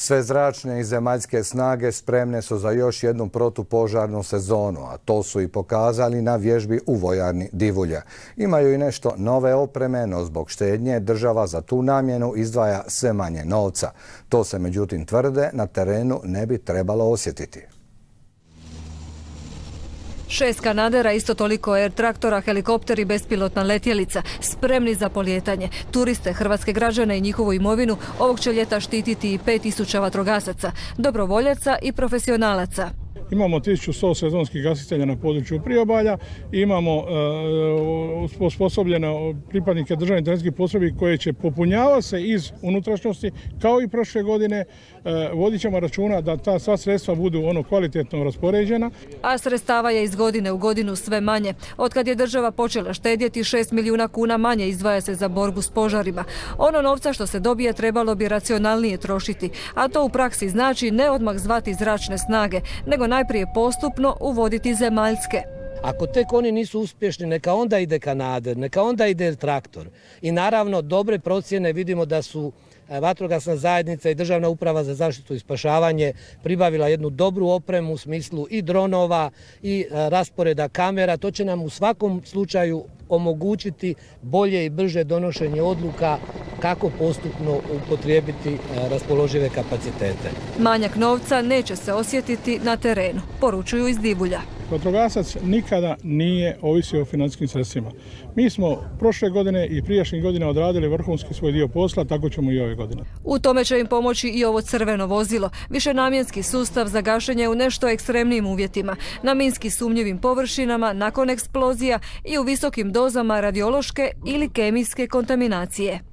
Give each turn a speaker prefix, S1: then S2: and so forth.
S1: Sve zračne i zemaljske snage spremne su za još jednu protupožarnu sezonu, a to su i pokazali na vježbi u vojarni Divulja. Imaju i nešto nove opreme, no zbog štednje država za tu namjenu izdvaja sve manje novca. To se međutim tvrde na terenu ne bi trebalo osjetiti.
S2: 6 kanadera, isto toliko air traktora, helikopter i bespilotna letjelica, spremni za polijetanje. Turiste, hrvatske građane i njihovu imovinu ovog će ljeta štititi i 5000 vatrogasaca, dobrovoljaca i profesionalaca.
S3: Imamo 1100 sezonskih gasitelja na području priobalja, imamo osposobljene pripadnike državnih intervencijskih postrojbi koje će popunjavati se iz unutrašnjosti kao i prošle godine. Vodit ćemo računa da ta sva sredstva budu kvalitetno raspoređena.
S2: A sredstava je iz godine u godinu sve manje. Otkad je država počela štedjeti, 6 milijuna kuna manje izdvaja se za borbu s požarima. Ono novca što se dobije trebalo bi racionalnije trošiti, a to u praksi znači ne odmah zvati zračne snage, nego najprije postupno uvoditi zemaljske.
S4: Ako tek oni nisu uspješni, neka onda ide kanader, neka onda ide traktor. I naravno dobre procjene, vidimo da su vatrogasna zajednica i Državna uprava za zaštitu i spašavanje pribavila jednu dobru opremu u smislu i dronova i rasporeda kamera. To će nam u svakom slučaju omogućiti bolje i brže donošenje odluka kako postupno upotrijebiti raspoložive kapacitete.
S2: Manjak novca neće se osjetiti na terenu, poručuju iz Divulja.
S3: Vatrogasac nikada nije ovisio o financijskim sredstvima. Mi smo prošle godine i prijašnjih godina odradili vrhunski svoj dio posla, tako ćemo i ove godine.
S2: U tome će im pomoći i ovo crveno vozilo, višenamjenski sustav za gašenje u nešto ekstremnim uvjetima, na minski sumnjivim površinama, nakon eksplozija i u visokim dozama radiološke ili kemijske kontaminacije.